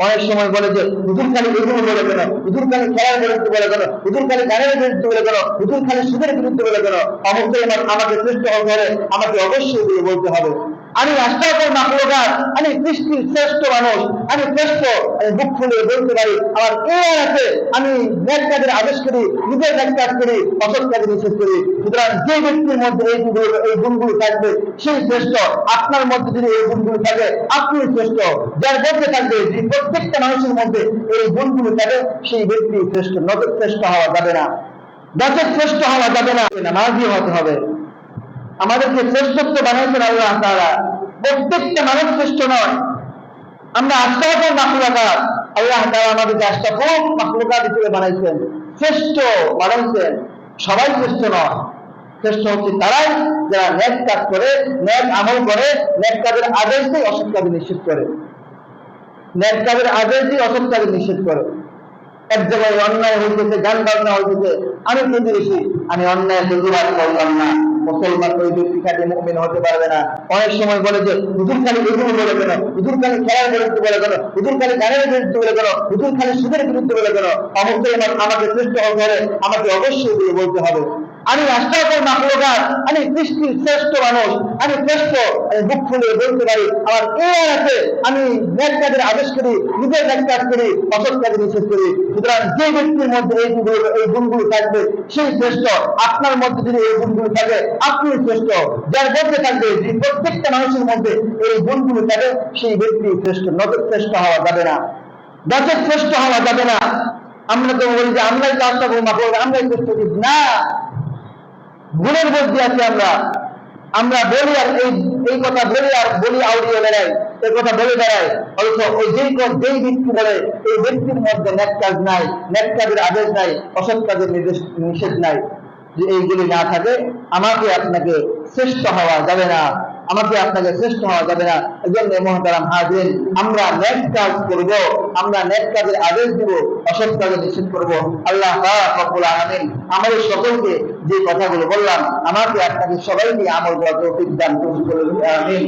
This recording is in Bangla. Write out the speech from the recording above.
অনেক সময় বলে যে হুজুর খালি এগুলো বলে কেন, হুজুর খালি খেলার বিরুদ্ধে বলে কেন, হুজুর খালি গানের বিরুদ্ধে বলে কেন, হুজুর খালি সুদের বিরুদ্ধে বলে কেন। অবশ্যই আমাকে শ্রেষ্ঠ হতে হবে, আমাকে অবশ্যই দিয়ে বলতে হবে আমি আশরাফুল মাখলুকাত, আমি সৃষ্টির শ্রেষ্ঠ মানুষ, আমি শ্রেষ্ঠ। আমি বুক খুলে বলতে পারি আমার এই আছে, আমি নেক কাজের আদেশ করি, নিজের নেক কাজ করি, অসৎ কাজে নিষেধ করি। সুতরাং যে ব্যক্তির মধ্যে এই গুণগুলো থাকবে সেই শ্রেষ্ঠ। আপনার মধ্যে যদি এই গুণগুলো থাকে আপনি শ্রেষ্ঠ। যার মধ্যে থাকবে, যে প্রত্যেকটা মানুষের মধ্যে এই গুণগুলো থাকে সেই ব্যক্তি শ্রেষ্ঠ। নজর শ্রেষ্ঠ হওয়া যাবে না, নজর শ্রেষ্ঠ হওয়া যাবে না, নামাজি হতে হবে। আমাদেরকে শ্রেষ্ঠত্ব বানাইছেন আল্লাহ তাআলা, প্রত্যেকটা মানুষ শ্রেষ্ঠ নয়। আমরা আশরাফুল মাখলুকাত, আল্লাহ তাআলা আমাদেরকে আশরাফুল মাখলুকাত হিসেবে বানাইছেন, শ্রেষ্ঠ বানাইছেন। সবাই শ্রেষ্ঠ নয়, শ্রেষ্ঠ হচ্ছে তারাই যারা নেক কাজ করে, নেক আমল করে, নেক কাজের আদেশ দিয়ে অসৎ কাজে নিষেধ করে, নেক কাজের আদেশ দিয়ে অসৎ কাজে নিষেধ করে। এক জায়গায় অন্যায় হইতেছে, গান বাজনা হইতেছে, আমি প্রতিবেশী, আমি অন্যায় প্রতিবাদ করলাম না, মুসলমান ওই ব্যক্তি খালি মুমিন হতে পারবে না। অনেক সময় বলে যে হুজুর খালি এগুলো বলে কেন, হুজুর খালি খেলার বিরুদ্ধে বলে কেন, হুজুর খালি গানের বিরুদ্ধে বলে কেন, হুজুর খালি সুদের বিরুদ্ধে বলে কেন। অবশ্যই আমাকে শ্রেষ্ঠ হতে হবে, আমাকে অবশ্যই দিয়ে বলতে হবে আমি আশরাফুল মাখলুকাত, আমি সৃষ্টির শ্রেষ্ঠ মানুষ, আমি শ্রেষ্ঠ। আমি বুক খুলে বলতে পারি আমার এই আছে, আমি নেক কাজের আদেশ করি, নিজের নেক কাজ করি, অসৎ কাজে নিষেধ করি। সুতরাং যে ব্যক্তির মধ্যে এই গুণগুলো থাকবে সেই শ্রেষ্ঠ। আপনার মধ্যে যদি এই গুণগুলো থাকে আপনি শ্রেষ্ঠ। যার মধ্যে থাকবে, যে প্রত্যেকটা মানুষের মধ্যে এই গুণগুলো থাকে সেই ব্যক্তি শ্রেষ্ঠ। নজর শ্রেষ্ঠ হওয়া যাবে না, নজর শ্রেষ্ঠ হওয়া যাবে না। আমরা তো বলি যে আমরাই তো আশরাফুল মাখলুকাত, আমরাই শ্রেষ্ঠ না, গুণের মধ্যে আছি আমরা। আমরা বলি আর এই কথা বলি আর বলি আউড়িয়ে বেড়াই, এই কথা বলে বেড়াই, অথচ ওই যেই ব্যক্তি বলে এই ব্যক্তির মধ্যে নেক কাজ নাই, নেক কাজের আদেশ নাই, অসৎ কাজের নিষেধ নাই। যে এইগুলি না থাকে আমাকে আপনাকে শ্রেষ্ঠ হওয়া যাবে না, আমাকে আপনাকে শ্রেষ্ঠ হওয়া যাবে না। এজন্য মুহতারাম হাজিরিন, আমরা নেক কাজ করব, আমরা নেক কাজের আদেশ দিব, অসৎ কাজে নিষেধ করব। আল্লাহ পাক রব্বুল আলামিন আমাদের সকলকে যে কথাগুলো বললাম, আমাকে আপনাকে সবাইকে আমল করার তৌফিক দান করুন। আমিন।